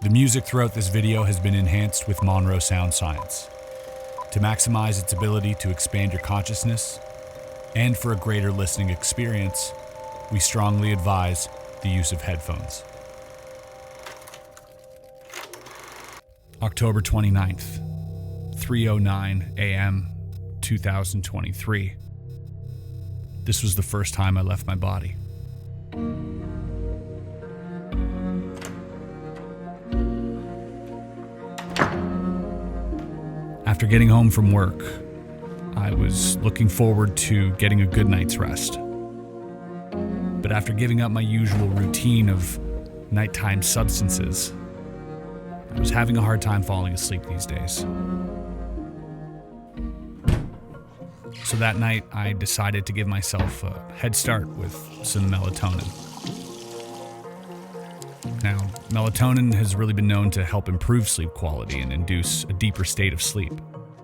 The music throughout this video has been enhanced with Monroe Sound Science to maximize its ability to expand your consciousness, and for a greater listening experience, we strongly advise the use of headphones. October 29th, 3:09 a.m., 2023. This was the first time I left my body. After getting home from work, I was looking forward to getting a good night's rest. But after giving up my usual routine of nighttime substances, I was having a hard time falling asleep these days. So that night, I decided to give myself a head start with some melatonin. Now, melatonin has really been known to help improve sleep quality and induce a deeper state of sleep.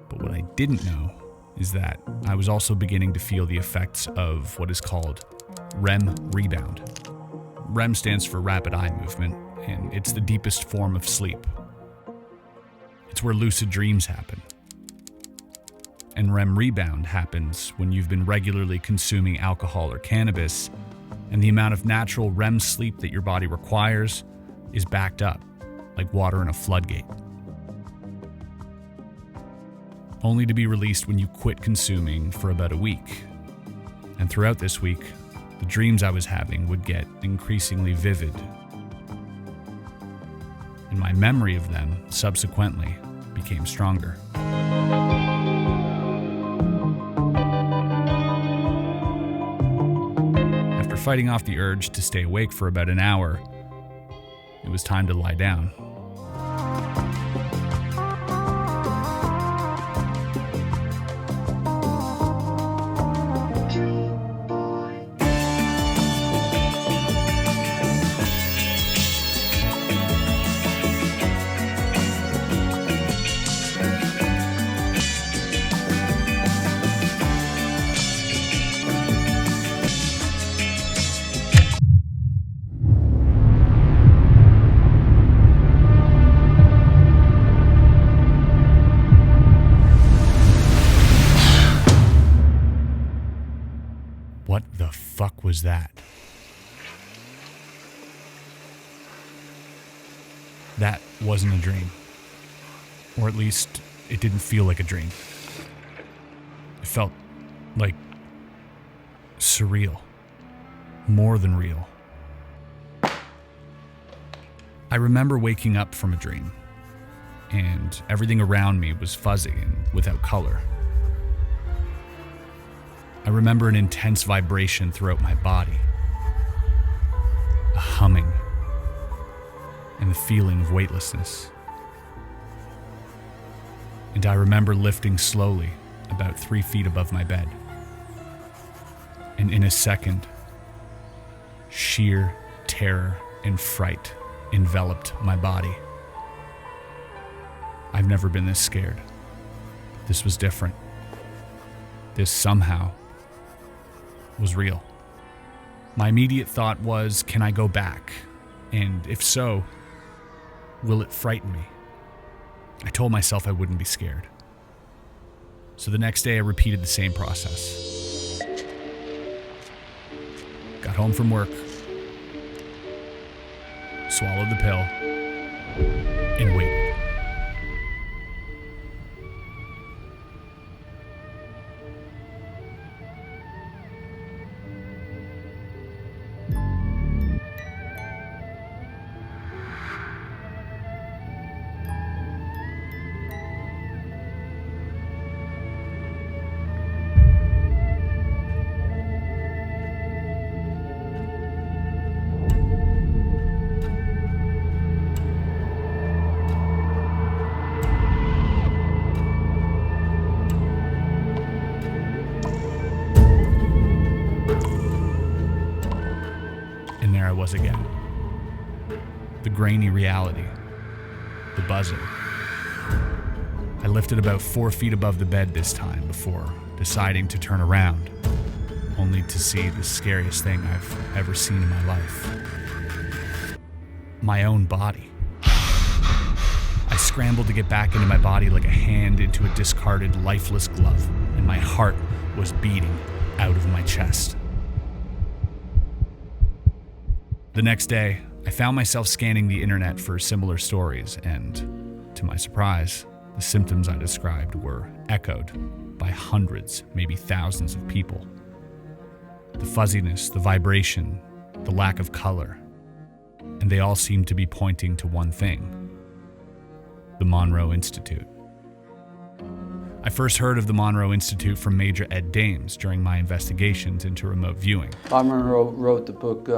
But what I didn't know is that I was also beginning to feel the effects of what is called REM rebound. REM stands for rapid eye movement, and it's the deepest form of sleep. It's where lucid dreams happen. And REM rebound happens when you've been regularly consuming alcohol or cannabis, and the amount of natural REM sleep that your body requires is backed up, like water in a floodgate. Only to be released when you quit consuming for about a week. And throughout this week, the dreams I was having would get increasingly vivid. And my memory of them subsequently became stronger. After fighting off the urge to stay awake for about an hour, it was time to lie down. What the fuck was that? That wasn't a dream. Or at least, it didn't feel like a dream. It felt like surreal. More than real. I remember waking up from a dream, and everything around me was fuzzy and without color. I remember an intense vibration throughout my body, a humming, and the feeling of weightlessness. And I remember lifting slowly, about 3 feet above my bed. And in a second, sheer terror and fright enveloped my body. I've never been this scared. This was different. This somehow was real. My immediate thought was, can I go back? And if so, will it frighten me? I told myself I wouldn't be scared. So the next day I repeated the same process. Got home from work, swallowed the pill, and waited. There I was again. The grainy reality. The buzzing. I lifted about 4 feet above the bed this time before deciding to turn around, only to see the scariest thing I've ever seen in my life. My own body. I scrambled to get back into my body like a hand into a discarded, lifeless glove, and my heart was beating out of my chest. The next day, I found myself scanning the internet for similar stories, and to my surprise, the symptoms I described were echoed by hundreds, maybe thousands of people. The fuzziness, the vibration, the lack of color, and they all seemed to be pointing to one thing: the Monroe Institute. I first heard of the Monroe Institute from Major Ed Dames during my investigations into remote viewing. Robert Monroe wrote the book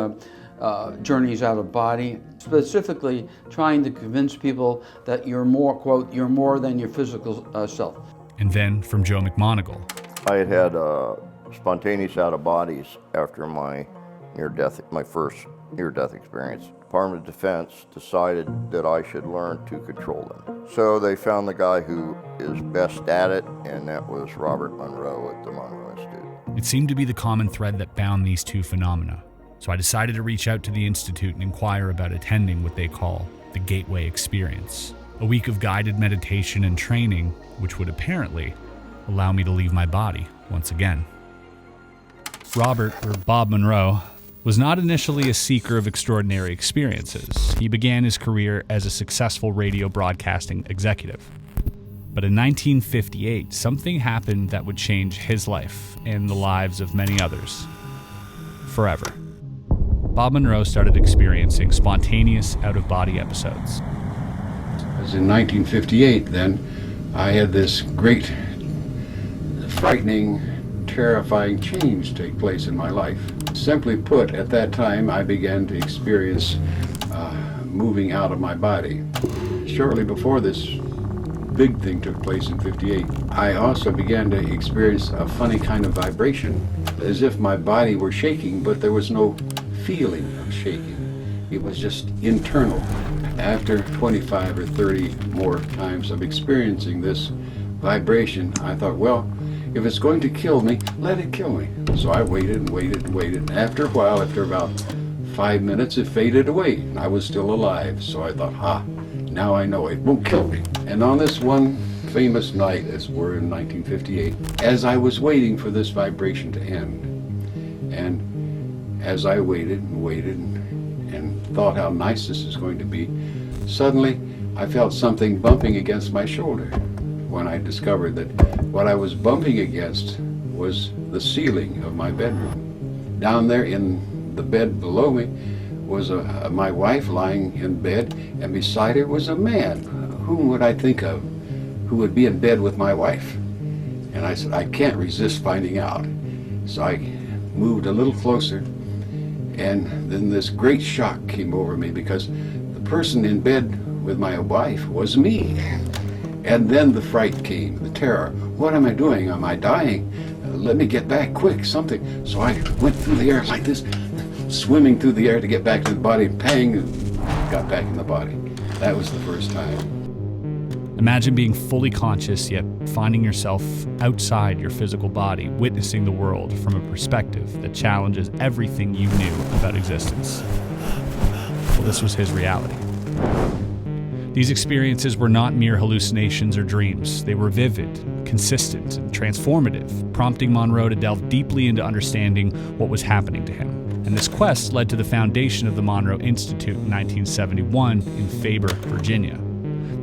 Journeys Out of Body, specifically trying to convince people that you're more, quote, you're more than your physical self. And then from Joe McMoneagle. I had spontaneous out-of-bodies after my first near-death experience. Department of Defense decided that I should learn to control them. So they found the guy who is best at it, and that was Robert Monroe at the Monroe Institute. It seemed to be the common thread that bound these two phenomena. So I decided to reach out to the Institute and inquire about attending what they call the Gateway Experience, a week of guided meditation and training, which would apparently allow me to leave my body once again. Robert, or Bob Monroe, was not initially a seeker of extraordinary experiences. He began his career as a successful radio broadcasting executive. But in 1958, something happened that would change his life and the lives of many others forever. Bob Monroe started experiencing spontaneous out-of-body episodes. It was in 1958 then. I had this great, frightening, terrifying change take place in my life. Simply put, at that time I began to experience moving out of my body. Shortly before this big thing took place in 58, I also began to experience a funny kind of vibration, as if my body were shaking, but there was no feeling of shaking. It was just internal. After 25 or 30 more times of experiencing this vibration, I thought, well, if it's going to kill me, let it kill me. So I waited and waited and waited. After a while, after about 5 minutes, it faded away. I was still alive. So I thought, now I know it won't kill me. And on this one famous night, as we're in 1958, as I was waiting for this vibration to end, and as I waited and waited and thought how nice this is going to be, suddenly I felt something bumping against my shoulder. When I discovered that what I was bumping against was the ceiling of my bedroom. Down there in the bed below me was my wife lying in bed, and beside her was a man. Whom would I think of who would be in bed with my wife? And I said, I can't resist finding out. So I moved a little closer, and then this great shock came over me, because the person in bed with my wife was me. And then the fright came, the terror. What am I doing? Am I dying? Let me get back quick, something. So I went through the air like this, swimming through the air to get back to the body, pang, got back in the body. That was the first time. Imagine being fully conscious, yet finding yourself outside your physical body, witnessing the world from a perspective that challenges everything you knew about existence. Well, this was his reality. These experiences were not mere hallucinations or dreams. They were vivid, consistent, and transformative, prompting Monroe to delve deeply into understanding what was happening to him. And this quest led to the foundation of the Monroe Institute in 1971 in Faber, Virginia.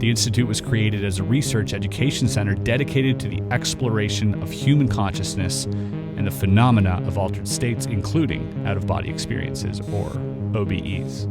The Institute was created as a research education center dedicated to the exploration of human consciousness and the phenomena of altered states, including out-of-body experiences, or OBEs.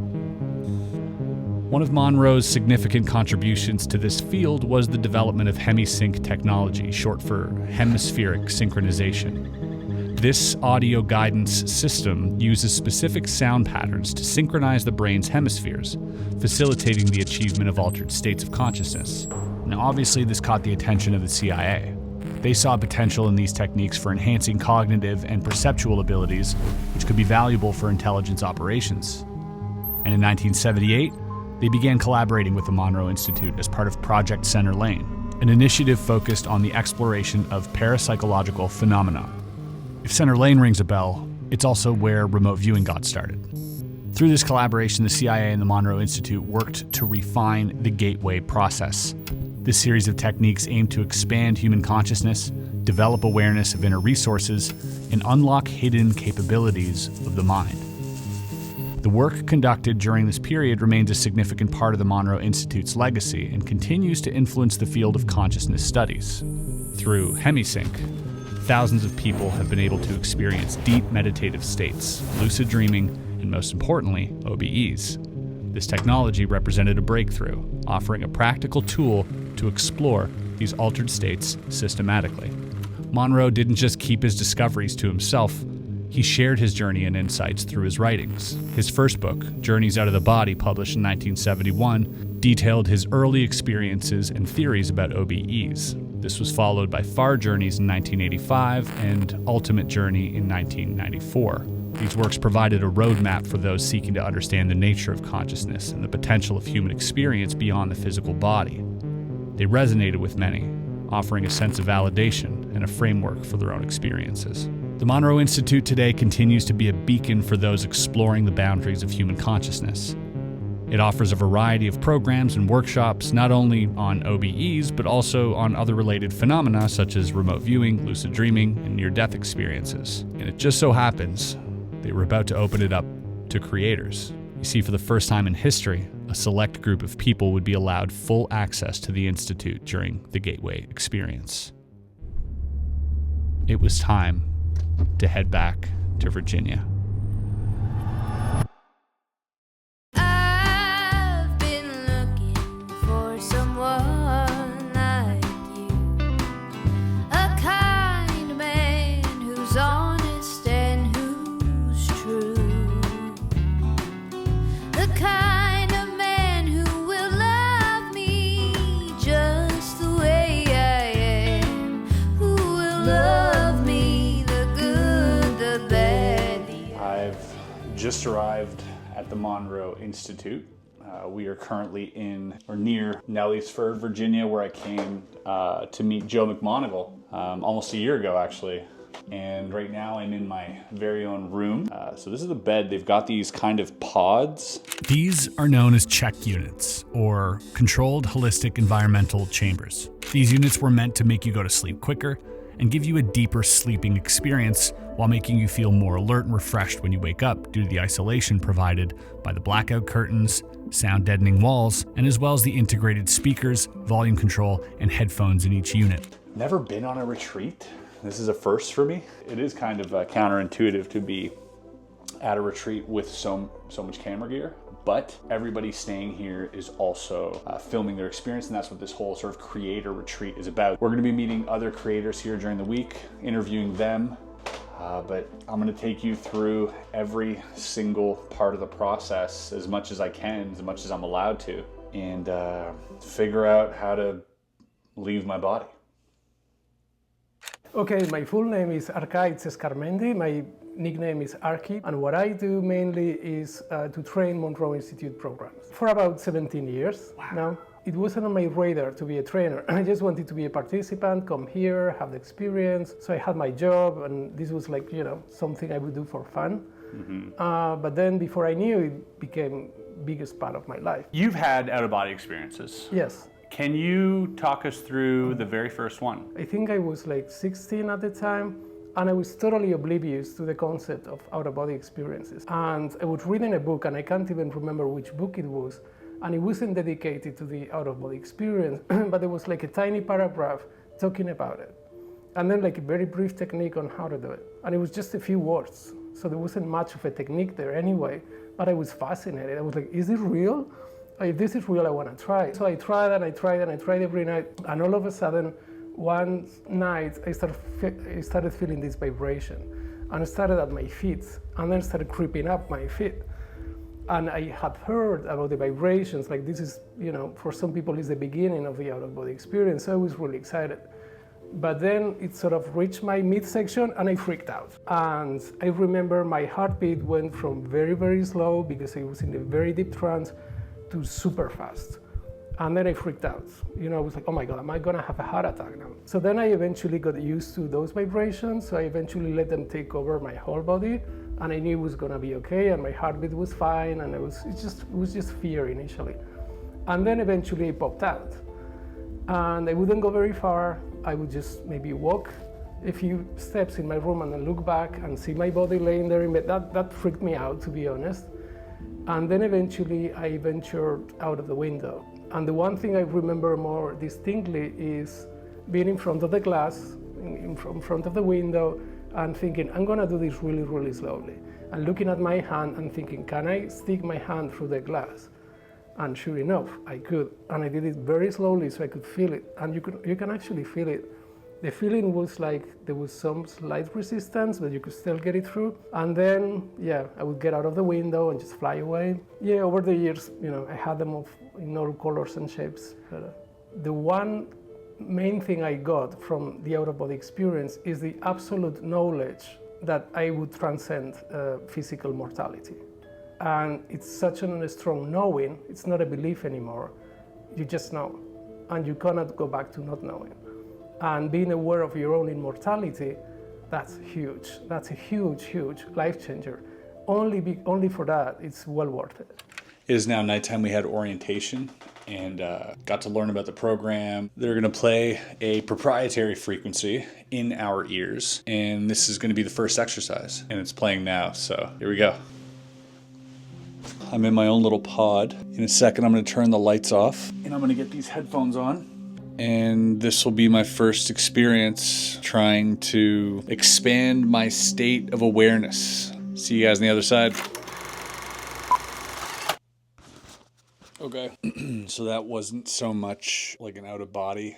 One of Monroe's significant contributions to this field was the development of Hemi-Sync technology, short for Hemispheric Synchronization. This audio guidance system uses specific sound patterns to synchronize the brain's hemispheres, facilitating the achievement of altered states of consciousness. Now, obviously, this caught the attention of the CIA. They saw potential in these techniques for enhancing cognitive and perceptual abilities, which could be valuable for intelligence operations. And in 1978, they began collaborating with the Monroe Institute as part of Project Center Lane, an initiative focused on the exploration of parapsychological phenomena. If Center Lane rings a bell, it's also where remote viewing got started. Through this collaboration, the CIA and the Monroe Institute worked to refine the gateway process. This series of techniques aimed to expand human consciousness, develop awareness of inner resources, and unlock hidden capabilities of the mind. The work conducted during this period remains a significant part of the Monroe Institute's legacy and continues to influence the field of consciousness studies. Through Hemi-Sync, thousands of people have been able to experience deep meditative states, lucid dreaming, and most importantly, OBEs. This technology represented a breakthrough, offering a practical tool to explore these altered states systematically. Monroe didn't just keep his discoveries to himself. He shared his journey and insights through his writings. His first book, Journeys Out of the Body, published in 1971, detailed his early experiences and theories about OBEs. This was followed by Far Journeys in 1985 and Ultimate Journey in 1994. These works provided a roadmap for those seeking to understand the nature of consciousness and the potential of human experience beyond the physical body. They resonated with many, offering a sense of validation and a framework for their own experiences. The Monroe Institute today continues to be a beacon for those exploring the boundaries of human consciousness. It offers a variety of programs and workshops, not only on OBEs, but also on other related phenomena such as remote viewing, lucid dreaming, and near-death experiences. And it just so happens they were about to open it up to creators. You see, for the first time in history, a select group of people would be allowed full access to the Institute during the Gateway experience. It was time to head back to Virginia. I've been looking for someone like you, a kind man who's honest and who's true, the kind of man who will love me just the way I am, who will love me the good, the bad, the I've just arrived at the Monroe Institute. We are currently in or near Nellysford, Virginia, where I came to meet Joe McMoneagle almost a year ago, actually. And right now I'm in my very own room. So this is the bed. They've got these kind of pods. These are known as check units, or controlled holistic environmental chambers. These units were meant to make you go to sleep quicker and give you a deeper sleeping experience while making you feel more alert and refreshed when you wake up due to the isolation provided by the blackout curtains, sound deadening walls, and as well as the integrated speakers, volume control, and headphones in each unit. Never been on a retreat. This is a first for me. It is kind of counterintuitive to be at a retreat with so much camera gear, but everybody staying here is also filming their experience, and that's what this whole sort of creator retreat is about. We're gonna be meeting other creators here during the week, interviewing them, but I'm gonna take you through every single part of the process as much as I can, as much as I'm allowed to, and figure out how to leave my body. Okay, my full name is Arcaiz Escarmendi. My nickname is Arky, and what I do mainly is to train Monroe Institute programs. For about 17 years now. It wasn't on my radar to be a trainer. I just wanted to be a participant, come here, have the experience. So I had my job, and this was like, something I would do for fun. Mm-hmm. But then before I knew, it became biggest part of my life. You've had out-of-body experiences. Yes. Can you talk us through the very first one? I think I was like 16 at the time, and I was totally oblivious to the concept of out-of-body experiences. And I was reading a book, and I can't even remember which book it was, and it wasn't dedicated to the out-of-body experience, but there was like a tiny paragraph talking about it. And then like a very brief technique on how to do it. And it was just a few words, so there wasn't much of a technique there anyway, but I was fascinated. I was like, is it real? If this is real, I want to try. So I tried and I tried and I tried every night, and all of a sudden, one night I started feeling this vibration, and it started at my feet, and then started creeping up my feet. And I had heard about the vibrations, like this is, for some people it's the beginning of the out-of-body experience, so I was really excited. But then it sort of reached my midsection and I freaked out. And I remember my heartbeat went from very, very slow, because I was in a very deep trance, to super fast. And then I freaked out. I was like, oh my God, am I gonna have a heart attack now? So then I eventually got used to those vibrations, so I eventually let them take over my whole body, and I knew it was gonna be okay, and my heartbeat was fine, and it was just fear initially. And then eventually it popped out. And I wouldn't go very far. I would just maybe walk a few steps in my room and then look back and see my body laying there in bed. That freaked me out, to be honest. And then eventually I ventured out of the window. And the one thing I remember more distinctly is being in front of the glass, in front of the window, and thinking, I'm gonna do this really, really slowly. And looking at my hand and thinking, can I stick my hand through the glass? And sure enough, I could. And I did it very slowly so I could feel it. And you can actually feel it. The feeling was like there was some slight resistance, but you could still get it through. And then, yeah, I would get out of the window and just fly away. Yeah, over the years, I had them in all colors and shapes. But the one main thing I got from the out-of-body experience is the absolute knowledge that I would transcend physical mortality. And it's such a strong knowing, it's not a belief anymore. You just know, and you cannot go back to not knowing. And being aware of your own immortality, that's huge. That's a huge, huge life changer. Only for that, it's well worth it. It is now nighttime. We had orientation and got to learn about the program. They're going to play a proprietary frequency in our ears, and this is going to be the first exercise, and it's playing now, so here we go. I'm in my own little pod. In a second, I'm going to turn the lights off, and I'm going to get these headphones on. And this will be my first experience trying to expand my state of awareness. See you guys on the other side. Okay, so that wasn't so much like an out-of-body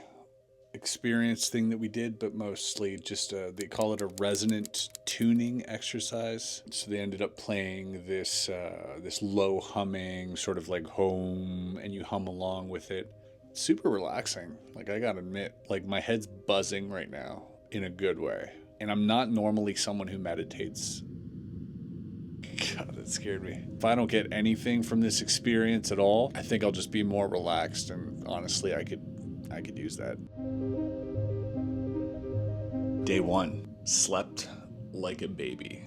experience thing that we did, but mostly just they call it a resonant tuning exercise. So they ended up playing this low humming, sort of like home, and you hum along with it. Super relaxing. Like, I gotta admit, like, my head's buzzing right now in a good way. And I'm not normally someone who meditates. God, that scared me. If I don't get anything from this experience at all, I think I'll just be more relaxed, and honestly, I could use that. Day 1. Slept like a baby.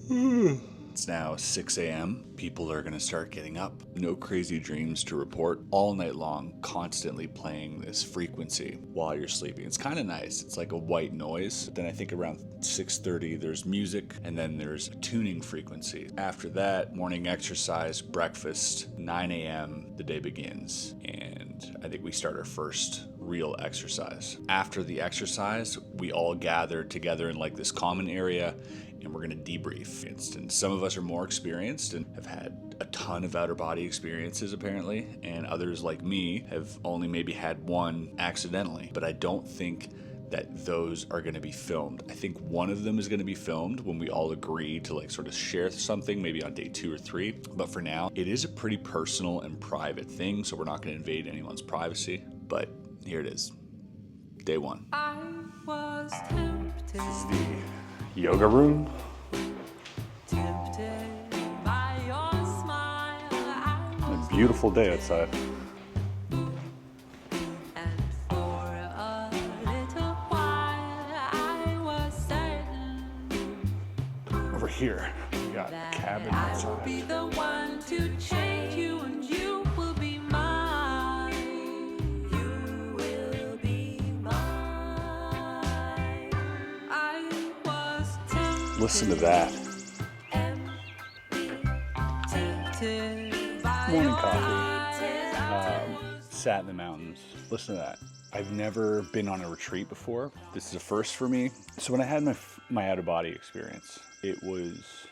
It's now 6 a.m. People are gonna start getting up. No crazy dreams to report. All night long, constantly playing this frequency while you're sleeping. It's kind of nice. It's like a white noise. Then I think around 6:30 there's music, and then there's a tuning frequency. After that, morning exercise, breakfast, 9 a.m. the day begins. And I think we start our first real exercise. After the exercise, we all gather together in like this common area, and we're gonna debrief. And some of us are more experienced and have had a ton of outer body experiences apparently, and others like me have only maybe had one accidentally. But I don't think that those are gonna be filmed. I think one of them is gonna be filmed when we all agree to like sort of share something, maybe on day 2 or 3. But for now, it is a pretty personal and private thing, so we're not gonna invade anyone's privacy. But here it is, day 1. I was tempted. This is the yoga room. Tempted by your smile. A beautiful day outside. And for a little while I was certain Over here, we got a cabin I will outside. be the one to change you, and you will be mine. You will be mine. I was tempted. Listen to that. Morning coffee. Sat in the mountains. Listen to that. I've never been on a retreat before. This is a first for me. So when I had my out-of-body experience, it was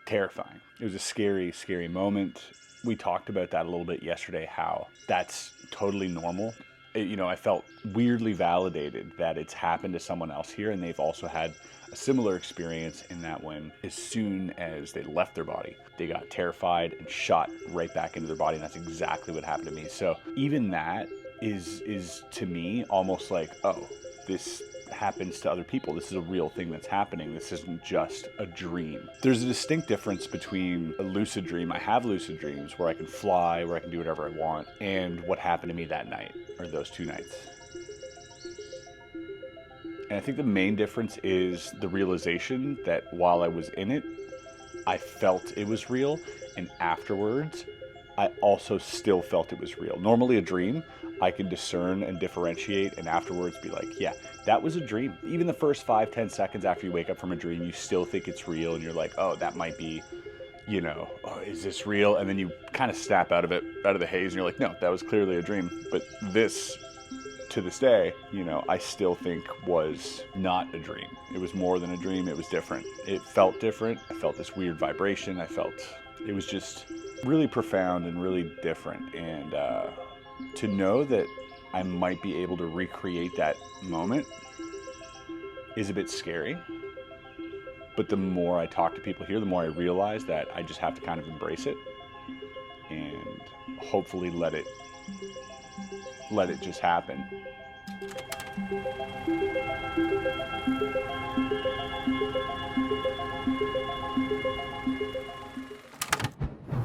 terrifying. It was a scary, scary moment. We talked about that a little bit yesterday, how that's totally normal. I felt weirdly validated that it's happened to someone else here, and they've also had a similar experience in that when, as soon as they left their body, they got terrified and shot right back into their body, and that's exactly what happened to me. So even that is to me almost like, oh, this happens to other people. This is a real thing that's happening. This isn't just a dream. There's a distinct difference between a lucid dream. I have lucid dreams where I can fly, where I can do whatever I want, and what happened to me that night, or those 2 nights. And I think the main difference is the realization that while I was in it, I felt it was real, and afterwards, I also still felt it was real. Normally a dream, I can discern and differentiate, and afterwards be like, yeah, that was a dream. Even the first 5-10 seconds after you wake up from a dream, you still think it's real, and you're like, oh, that might be, you know, oh, is this real? And then you kind of snap out of it, out of the haze, and you're like, no, that was clearly a dream. But this, to this day, you know, I still think was not a dream. It was more than a dream. It was different. It felt different. I felt this weird vibration. It was just really profound and really different. And to know that I might be able to recreate that moment is a bit scary. But the more I talk to people here, the more I realize that I just have to kind of embrace it and hopefully let it just happen.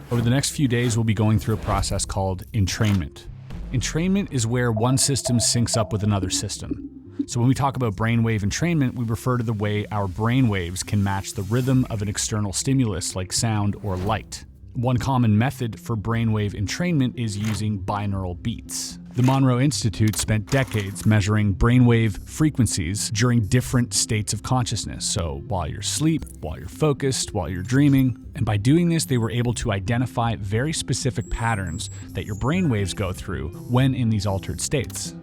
Over the next few days, we'll be going through a process called entrainment. Entrainment is where one system syncs up with another system. So when we talk about brainwave entrainment, we refer to the way our brainwaves can match the rhythm of an external stimulus like sound or light. One common method for brainwave entrainment is using binaural beats. The Monroe Institute spent decades measuring brainwave frequencies during different states of consciousness. So while you're asleep, while you're focused, while you're dreaming. And by doing this, they were able to identify very specific patterns that your brainwaves go through when in these altered states.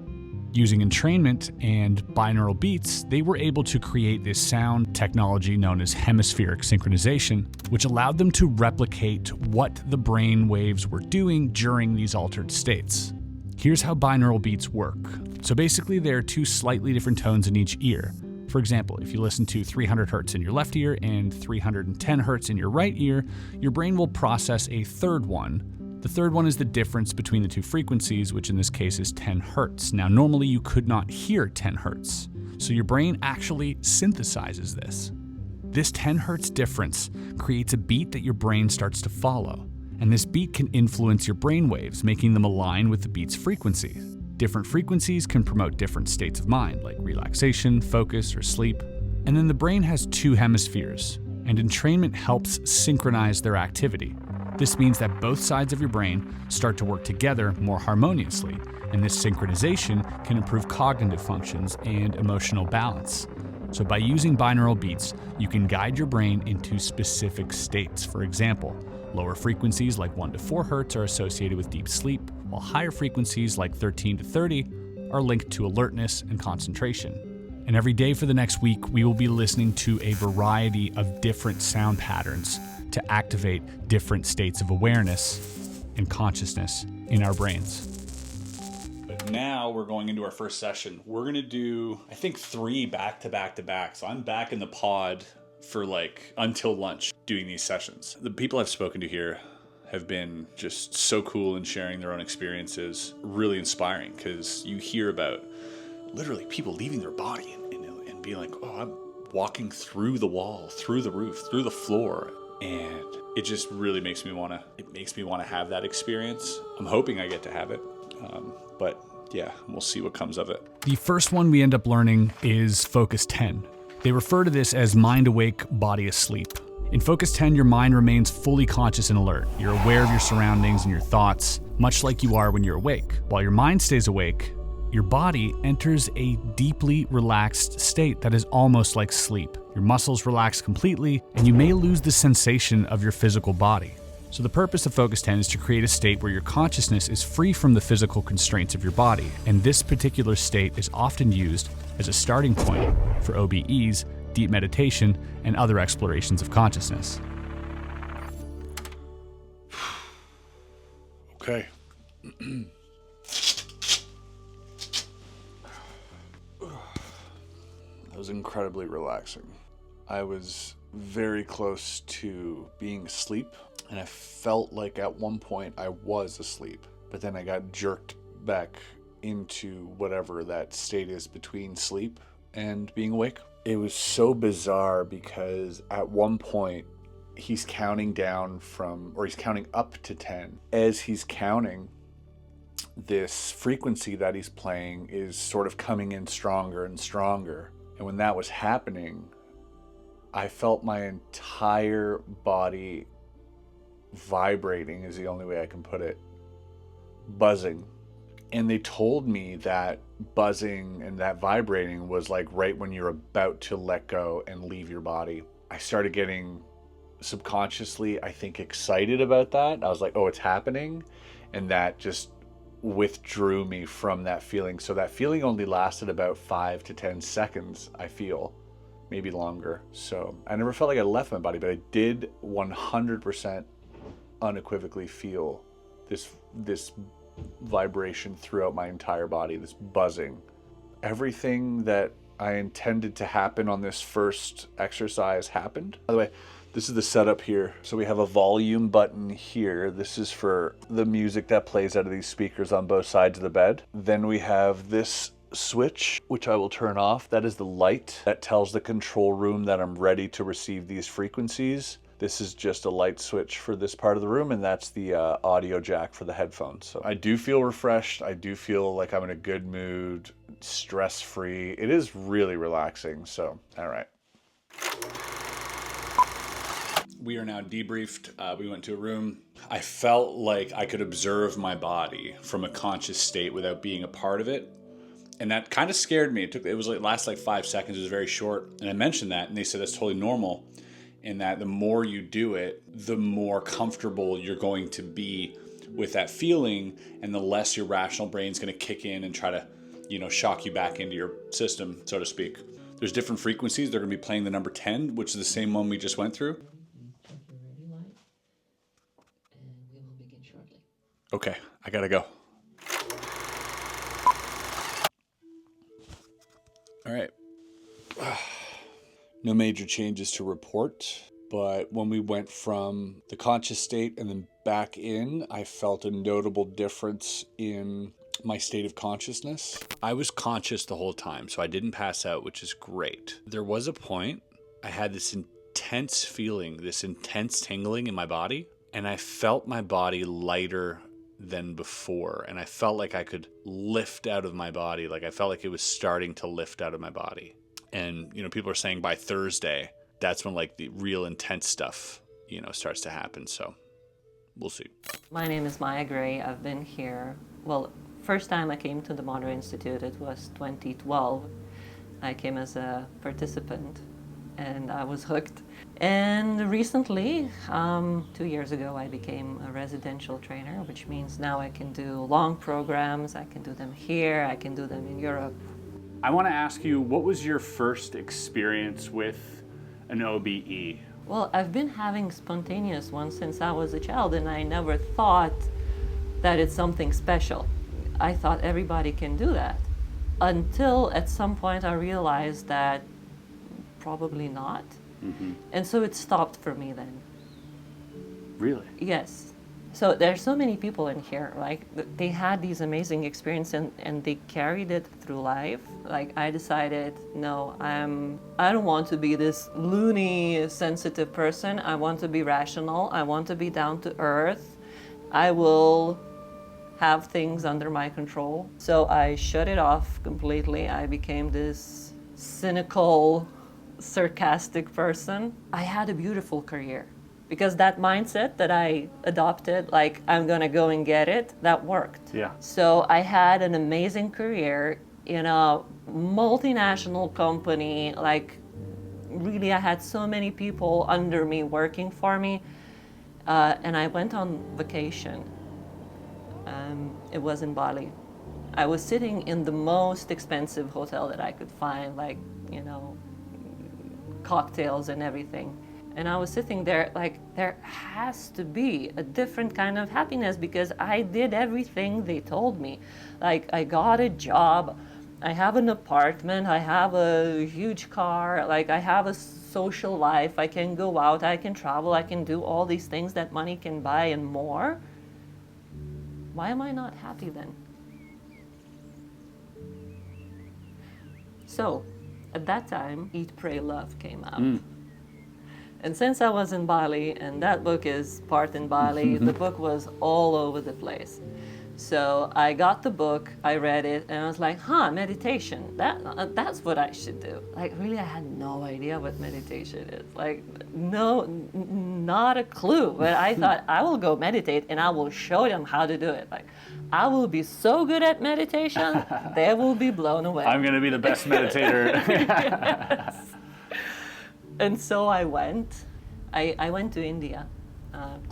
Using entrainment and binaural beats, they were able to create this sound technology known as hemispheric synchronization, which allowed them to replicate what the brain waves were doing during these altered states. Here's how binaural beats work. So basically, there are two slightly different tones in each ear. For example, if you listen to 300 hertz in your left ear and 310 hertz in your right ear, your brain will process a third one. The third one is the difference between the two frequencies, which in this case is 10 hertz. Now, normally you could not hear 10 hertz, so your brain actually synthesizes this. This 10 hertz difference creates a beat that your brain starts to follow, and this beat can influence your brain waves, making them align with the beat's frequency. Different frequencies can promote different states of mind, like relaxation, focus, or sleep. And then the brain has two hemispheres, and entrainment helps synchronize their activity. This means that both sides of your brain start to work together more harmoniously, and this synchronization can improve cognitive functions and emotional balance. So by using binaural beats, you can guide your brain into specific states. For example, lower frequencies like 1 to 4 hertz are associated with deep sleep, while higher frequencies like 13 to 30 are linked to alertness and concentration. And every day for the next week, we will be listening to a variety of different sound patterns to activate different states of awareness and consciousness in our brains. But now we're going into our first session. We're going to do, I think, 3 back to back to back. So I'm back in the pod for like until lunch doing these sessions. The people I've spoken to here have been just so cool in sharing their own experiences. Really inspiring, because you hear about literally people leaving their body and being like, oh, I'm walking through the wall, through the roof, through the floor. And it just really makes me want to have that experience. I'm hoping I get to have it. But yeah, we'll see what comes of it. The first one we end up learning is Focus 10. They refer to this as mind awake, body asleep. In Focus 10, your mind remains fully conscious and alert. You're aware of your surroundings and your thoughts, much like you are when you're awake. While your mind stays awake, your body enters a deeply relaxed state that is almost like sleep. Your muscles relax completely, and you may lose the sensation of your physical body. So the purpose of Focus 10 is to create a state where your consciousness is free from the physical constraints of your body, and this particular state is often used as a starting point for OBEs, deep meditation, and other explorations of consciousness. Okay. That was incredibly relaxing. I was very close to being asleep, and I felt like at one point I was asleep, but then I got jerked back into whatever that state is between sleep and being awake. It was so bizarre because at one point he's counting he's counting up to 10. As he's counting, this frequency that he's playing is sort of coming in stronger and stronger. And when that was happening, I felt my entire body vibrating, is the only way I can put it, buzzing. And they told me that buzzing and that vibrating was like right when you're about to let go and leave your body. I started getting subconsciously, I think, excited about that. I was like, oh, it's happening. And that just withdrew me from that feeling. So that feeling only lasted about 5 to 10 seconds, I feel, maybe longer. So I never felt like I left my body, but I did 100% unequivocally feel this vibration throughout my entire body, this buzzing. Everything that I intended to happen on this first exercise happened. By the way, this is the setup here. So we have a volume button here. This is for the music that plays out of these speakers on both sides of the bed. Then we have this switch, which I will turn off. That is the light that tells the control room that I'm ready to receive these frequencies. This is just a light switch for this part of the room, and that's the audio jack for the headphones. So I do feel refreshed. I do feel like I'm in a good mood, stress-free. It is really relaxing, so all right. We are now debriefed. We went to a room. I felt like I could observe my body from a conscious state without being a part of it. And that kind of scared me. It was like last like 5 seconds. It was very short. And I mentioned that, and they said that's totally normal. And that the more you do it, the more comfortable you're going to be with that feeling, and the less your rational brain's going to kick in and try to, shock you back into your system, so to speak. There's different frequencies. They're going to be playing the number 10, which is the same one we just went through. Okay, I gotta go. All right. No major changes to report, but when we went from the conscious state and then back in, I felt a notable difference in my state of consciousness. I was conscious the whole time, so I didn't pass out, which is great. There was a point I had this intense feeling, this intense tingling in my body, and I felt my body lighter than before, and I felt like I could lift out of my body. Like I felt like it was starting to lift out of my body. And people are saying by Thursday, that's when like the real intense stuff starts to happen. So we'll see. My name is Maya Gray. I've been here, first time I came to the Monroe Institute, it was 2012. I came as a participant and I was hooked. And recently, 2 years ago, I became a residential trainer, which means now I can do long programs. I can do them here, I can do them in Europe. I want to ask you, what was your first experience with an OBE? Well, I've been having spontaneous ones since I was a child, and I never thought that it's something special. I thought everybody can do that. Until at some point I realized that probably not. Mm-hmm. And so it stopped for me then. Really? Yes. So there's so many people in here, like they had these amazing experiences and they carried it through life. Like I decided, no, I don't want to be this loony, sensitive person. I want to be rational. I want to be down to earth. I will have things under my control. So I shut it off completely. I became this cynical, sarcastic person. I had a beautiful career. Because that mindset that I adopted, like I'm gonna go and get it, that worked. Yeah. So I had an amazing career in a multinational company. Like really, I had so many people under me working for me. And I went on vacation. It was in Bali. I was sitting in the most expensive hotel that I could find, like, cocktails and everything. And I was sitting there like, there has to be a different kind of happiness because I did everything they told me. Like, I got a job, I have an apartment, I have a huge car, like I have a social life, I can go out, I can travel, I can do all these things that money can buy and more. Why am I not happy then? So, at that time, Eat, Pray, Love came out. And since I was in Bali, and that book is part in Bali, the book was all over the place. So I got the book, I read it, and I was like, meditation, that's what I should do. Like, really, I had no idea what meditation is. Like, not a clue. But I thought, I will go meditate and I will show them how to do it. Like, I will be so good at meditation, they will be blown away. I'm going to be the best meditator. Yes. And so I went. I went to India,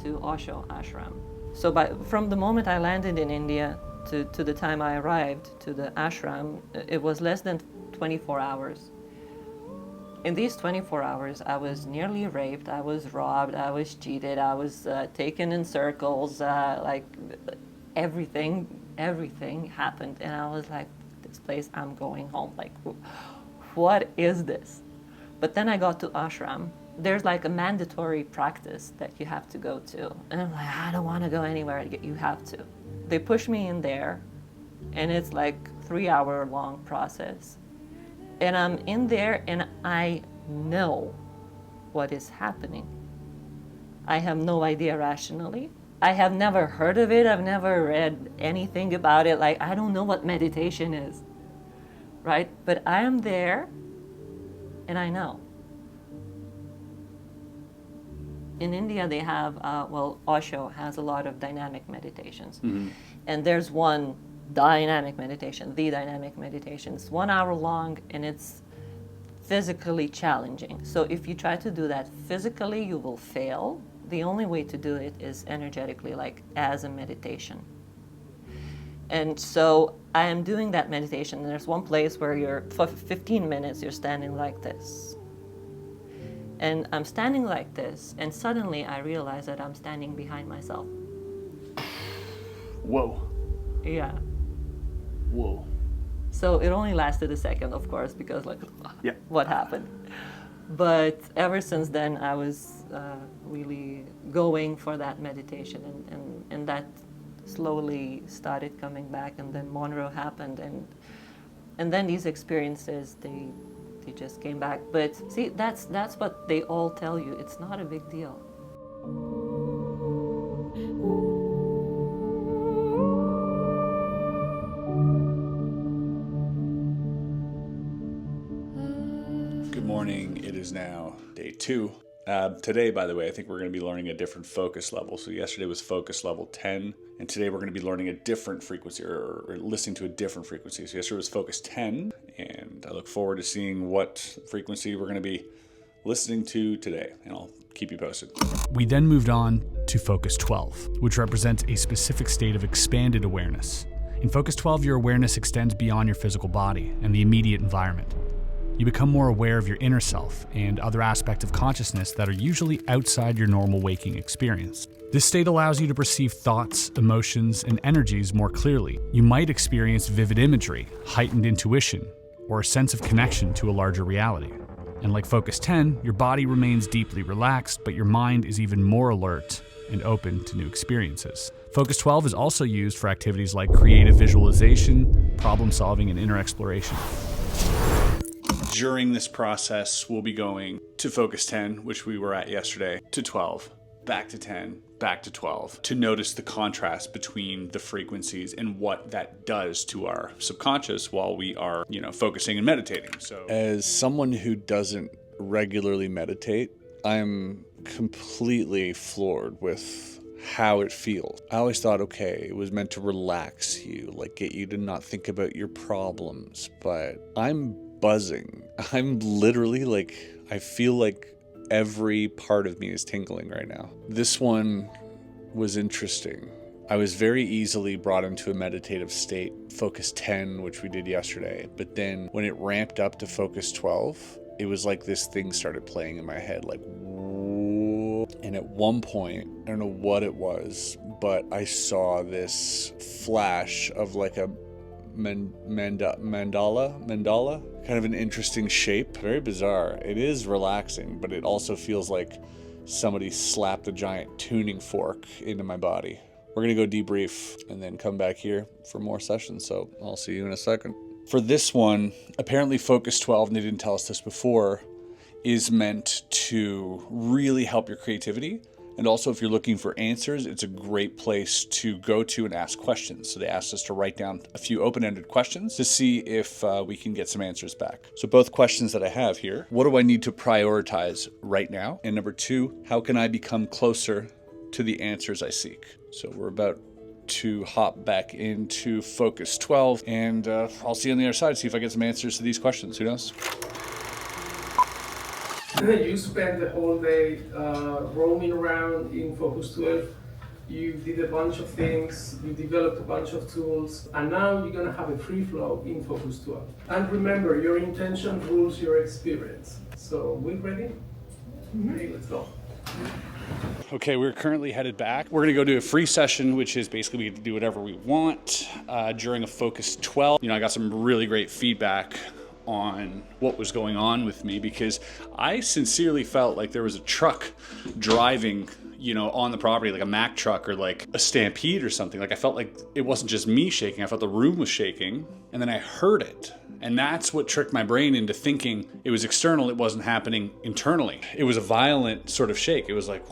to Osho ashram. So from the moment I landed in India to the time I arrived to the ashram, it was less than 24 hours. In these 24 hours, I was nearly raped, I was robbed, I was cheated, I was taken in circles, like everything happened. And I was like, this place, I'm going home. Like, what is this? But then I got to ashram. There's like a mandatory practice that you have to go to. And I'm like, I don't want to go anywhere. You have to. They push me in there, and it's like 3-hour long process. And I'm in there, and I know what is happening. I have no idea rationally. I have never heard of it. I've never read anything about it. Like, I don't know what meditation is, right? But I am there, and I know. In India, they have, Osho has a lot of dynamic meditations. Mm-hmm. And there's one dynamic meditation, the dynamic meditation. It's 1 hour long, and it's physically challenging. So if you try to do that physically, you will fail. The only way to do it is energetically, like as a meditation. And so I am doing that meditation, and there's one place where for 15 minutes, you're standing like this. And I'm standing like this, and suddenly I realize that I'm standing behind myself. Whoa. Yeah. Whoa. So it only lasted a second, of course, because what happened? But ever since then, I was really going for that meditation, and that slowly started coming back, and then Monroe happened, and then these experiences, they just came back. But see, that's what they all tell you. It's not a big deal. Good morning. It is now day 2. Today, by the way, I think we're going to be learning a different focus level. So yesterday was focus level 10, and today we're going to be learning a different frequency, or listening to a different frequency. So yesterday was focus 10, and I look forward to seeing what frequency we're going to be listening to today, and I'll keep you posted. We then moved on to focus 12, which represents a specific state of expanded awareness. In focus 12, your awareness extends beyond your physical body and the immediate environment. You become more aware of your inner self and other aspects of consciousness that are usually outside your normal waking experience. This state allows you to perceive thoughts, emotions, and energies more clearly. You might experience vivid imagery, heightened intuition, or a sense of connection to a larger reality. And like focus 10, your body remains deeply relaxed, but your mind is even more alert and open to new experiences. Focus 12 is also used for activities like creative visualization, problem solving, and inner exploration. During this process, we'll be going to focus 10, which we were at yesterday, to 12, back to 10, back to 12, to notice the contrast between the frequencies and what that does to our subconscious while we are, focusing and meditating. So, as someone who doesn't regularly meditate, I'm completely floored with how it feels. I always thought, okay, it was meant to relax you, like get you to not think about your problems, but I'm buzzing. I'm literally I feel like every part of me is tingling right now. This one was interesting. I was very easily brought into a meditative state, focus 10, which we did yesterday. But then when it ramped up to focus 12, it was like this thing started playing in my head, like, whoa. And at one point, I don't know what it was, but I saw this flash of like a mandala, kind of an interesting shape, very bizarre. It is relaxing, but it also feels like somebody slapped a giant tuning fork into my body. We're gonna go debrief and then come back here for more sessions, so I'll see you in a second. For this one, apparently focus 12, and they didn't tell us this before, is meant to really help your creativity, And also, if you're looking for answers, it's a great place to go to and ask questions. So they asked us to write down a few open-ended questions to see if we can get some answers back. So both questions that I have here: what do I need to prioritize right now? And number 2, how can I become closer to the answers I seek? So we're about to hop back into Focus 12, and I'll see you on the other side, see if I get some answers to these questions. Who knows? You spent the whole day roaming around in Focus 12. You did a bunch of things, you developed a bunch of tools, and now you're going to have a free flow in Focus 12. And remember, your intention rules your experience. So, we ready? Okay, let's go. Okay, we're currently headed back. We're gonna go do a free session, which is basically we get to do whatever we want during a Focus 12. You know, I got some really great feedback on what was going on with me, because I sincerely felt like there was a truck driving, you know, on the property, like a Mack truck or like a Stampede or something. Like I felt like it wasn't just me shaking, I felt the room was shaking, and then I heard it. And that's what tricked my brain into thinking it was external, it wasn't happening internally. It was a violent sort of shake. It was like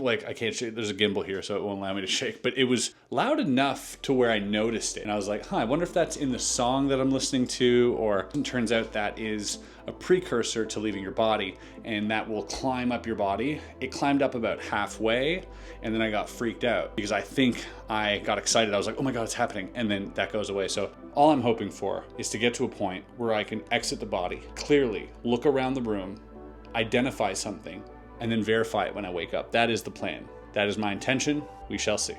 I can't shake, there's a gimbal here so it won't allow me to shake, but it was loud enough to where I noticed it. And I was like, I wonder if that's in the song that I'm listening to, or it turns out that is a precursor to leaving your body, and that will climb up your body. It climbed up about halfway, and then I got freaked out because I think I got excited. I was like, oh my God, it's happening. And then that goes away. So all I'm hoping for is to get to a point where I can exit the body clearly, look around the room, identify something, and then verify it when I wake up. That is the plan. That is my intention. We shall see.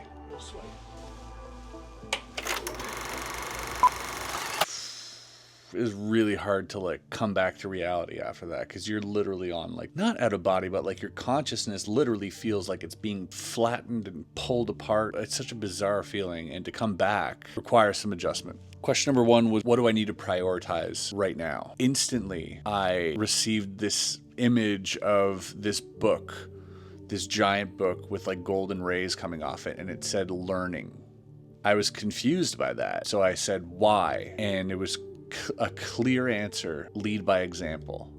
It was really hard to like come back to reality after that, because you're literally on like, not out of body, but like your consciousness literally feels like it's being flattened and pulled apart. It's such a bizarre feeling, and to come back requires some adjustment. Question number 1 was, what do I need to prioritize right now? Instantly, I received this image of this book, this giant book with like golden rays coming off it, and it said learning. I was confused by that, so I said why, and it was a clear answer: lead by example.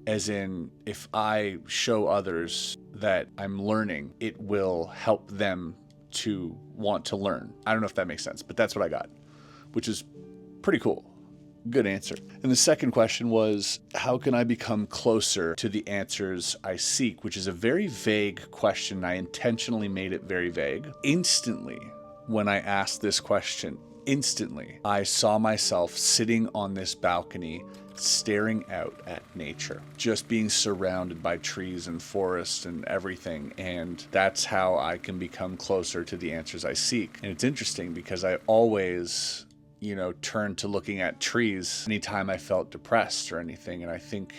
As in, if I show others that I'm learning, it will help them to want to learn. I don't know if that makes sense, but that's what I got, which is pretty cool. Good answer. And the second question was, how can I become closer to the answers I seek? Which is a very vague question. I intentionally made it very vague. Instantly, when I asked this question, I saw myself sitting on this balcony, staring out at nature, just being surrounded by trees and forests and everything. And that's how I can become closer to the answers I seek. And it's interesting because I always, you know, turned to looking at trees anytime I felt depressed or anything. And I think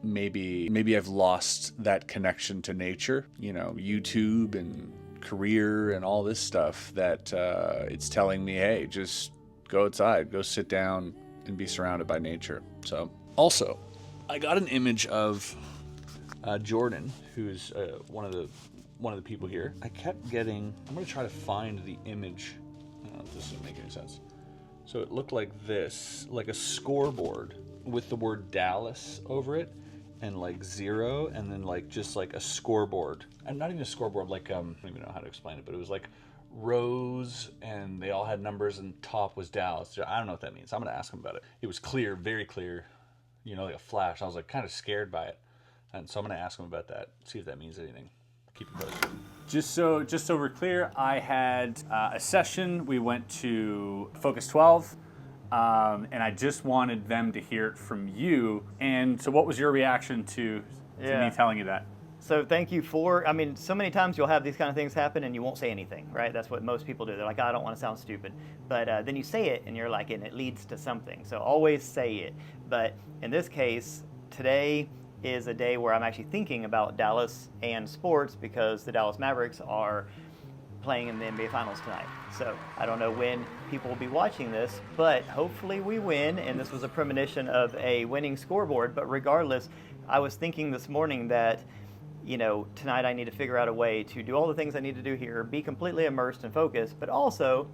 maybe I've lost that connection to nature, you know, YouTube and career and all this stuff, that it's telling me, hey, just go outside, go sit down and be surrounded by nature. So also, I got an image of Jordan, who's one of the people here. I kept getting, I'm going to try to find the image. I don't know if this doesn't make any sense. So it looked like this, like a scoreboard with the word Dallas over it, and like 0, and then like just like a scoreboard. And not even a scoreboard, like I don't even know how to explain it, but it was like rows, and they all had numbers, and top was Dallas. I don't know what that means. I'm gonna ask him about it. It was clear, very clear, you know, like a flash. I was like kind of scared by it, and so I'm gonna ask him about that, see if that means anything. Keep it posted. Just so we're clear, I had a session. We went to Focus 12. And I just wanted them to hear it from you. And so what was your reaction to me telling you that? So thank you for, I mean, so many times you'll have these kind of things happen and you won't say anything, right? That's what most people do. They're like, I don't want to sound stupid. But then you say it and you're like, and it leads to something. So always say it. But in this case, today is a day where I'm actually thinking about Dallas and sports, because the Dallas Mavericks are playing in the NBA Finals tonight. So I don't know when people will be watching this, but hopefully we win. And this was a premonition of a winning scoreboard. But regardless, I was thinking this morning that, you know, tonight I need to figure out a way to do all the things I need to do here, be completely immersed and focused, but also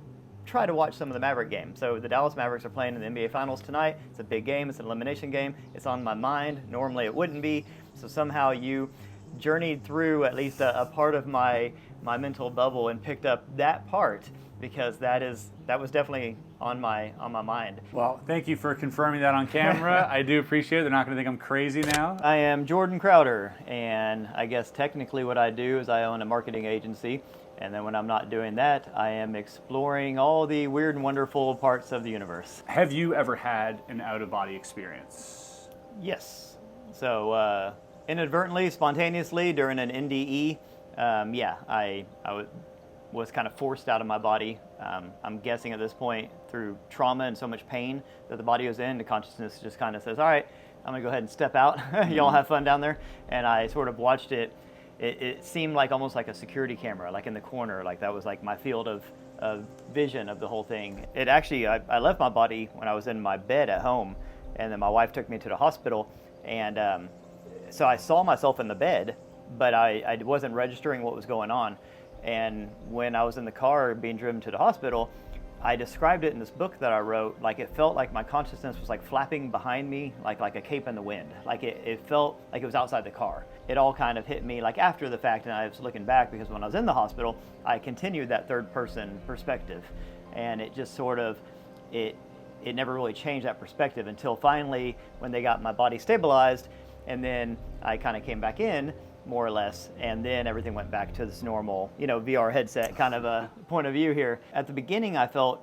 try to watch some of the Maverick games. So the Dallas Mavericks are playing in the NBA Finals tonight. It's a big game. It's an elimination game. It's on my mind. Normally it wouldn't be. So somehow you journeyed through at least a part of my mental bubble and picked up that part, because that was definitely on my mind. Well, thank you for confirming that on camera. I do appreciate it. They're not going to think I'm crazy now. I am Jordan Crowder, and I guess technically what I do is I own a marketing agency, and then when I'm not doing that, I am exploring all the weird and wonderful parts of the universe. Have you ever had an out-of-body experience? Yes. So inadvertently, spontaneously, during an NDE, I was kind of forced out of my body. I'm guessing at this point through trauma and so much pain that the body was in, the consciousness just kind of says, all right, I'm gonna go ahead and step out. Y'all have fun down there. And I sort of watched it. It seemed like almost like a security camera, like in the corner, like that was like my field of vision of the whole thing. It actually, I left my body when I was in my bed at home, and then my wife took me to the hospital, and so I saw myself in the bed, but I wasn't registering what was going on. And when I was in the car being driven to the hospital, I described it in this book that I wrote, like it felt like my consciousness was like flapping behind me, like a cape in the wind. Like it felt like it was outside the car. It all kind of hit me like after the fact, and I was looking back because when I was in the hospital, I continued that third person perspective. And it just sort of, it never really changed that perspective until finally when they got my body stabilized, and then I kind of came back in, more or less, and then everything went back to this normal, VR headset kind of a point of view here. At the beginning, I felt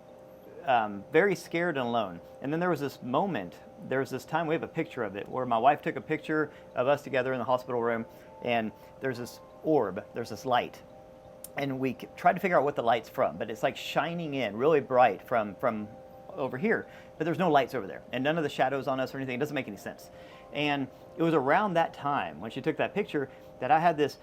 very scared and alone. And then there was this moment, there was this time, we have a picture of it, where my wife took a picture of us together in the hospital room, and there's this orb, there's this light. And we tried to figure out what the light's from, but it's like shining in really bright from over here, but there's no lights over there, and none of the shadows on us or anything. It doesn't make any sense. And it was around that time when she took that picture that I had this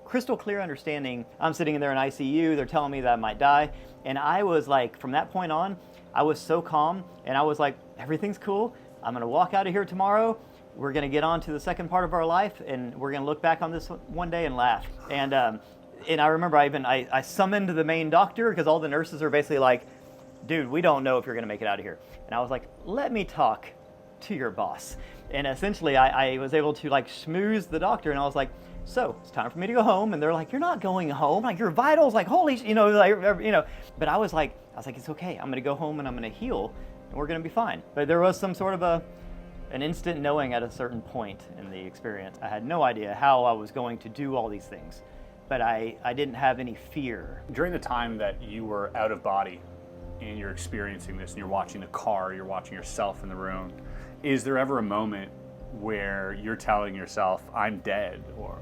crystal clear understanding. I'm sitting in there in ICU, they're telling me that I might die, and I was like, from that point on, I was so calm, and I was like, everything's cool. I'm gonna walk out of here tomorrow, we're gonna get on to the second part of our life, and we're gonna look back on this one day and laugh. And I remember I summoned the main doctor, because all the nurses are basically like, dude, we don't know if you're gonna make it out of here. And I was like, let me talk to your boss. And essentially I was able to like schmooze the doctor, and I was like, so it's time for me to go home. And they're like, you're not going home, like your vitals, like holy, but I was like, it's okay, I'm gonna go home and I'm gonna heal and we're gonna be fine. But there was some sort of an instant knowing at a certain point in the experience. I had no idea how I was going to do all these things, but I didn't have any fear. During the time that you were out of body and you're experiencing this and you're watching the car, you're watching yourself in the room, is there ever a moment where you're telling yourself, I'm dead? Or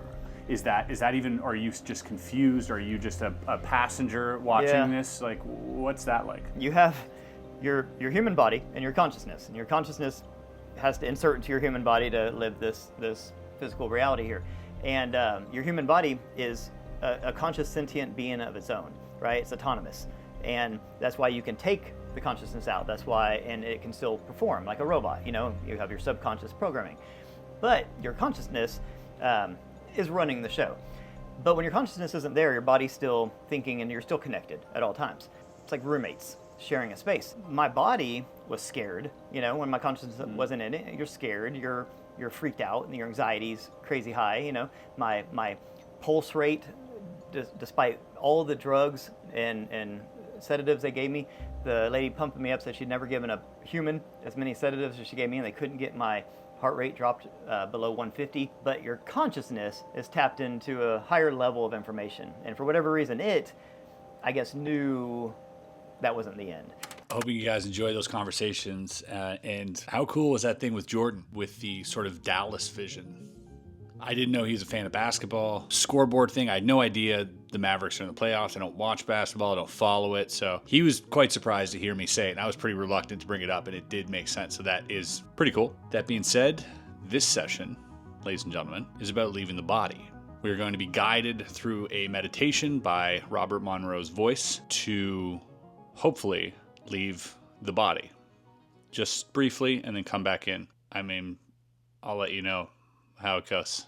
is that even, or are you just confused? Or are you just a passenger watching this? Like, what's that like? You have your human body and your consciousness, and your consciousness has to insert into your human body to live this physical reality here. And your human body is a conscious sentient being of its own, right? It's autonomous. And that's why you can take the consciousness out. That's why, and it can still perform like a robot. You have your subconscious programming, but your consciousness is running the show. But when your consciousness isn't there, your body's still thinking, and you're still connected at all times. It's like roommates sharing a space. My body was scared. When my consciousness wasn't in it, you're scared. You're freaked out, and your anxiety's crazy high. My pulse rate, despite all the drugs and sedatives they gave me. The lady pumping me up said she'd never given a human as many sedatives as she gave me, and they couldn't get my heart rate dropped below 150. But your consciousness is tapped into a higher level of information, and for whatever reason, I guess, knew that wasn't the end. Hoping you guys enjoy those conversations. And how cool was that thing with Jordan with the sort of Dallas vision? I didn't know he was a fan of basketball. Scoreboard thing, I had no idea the Mavericks are in the playoffs. I don't watch basketball, I don't follow it. So he was quite surprised to hear me say it, and I was pretty reluctant to bring it up, and it did make sense. So that is pretty cool. That being said, this session, ladies and gentlemen, is about leaving the body. We are going to be guided through a meditation by Robert Monroe's voice to hopefully leave the body. Just briefly, and then come back in. I'll let you know how it goes.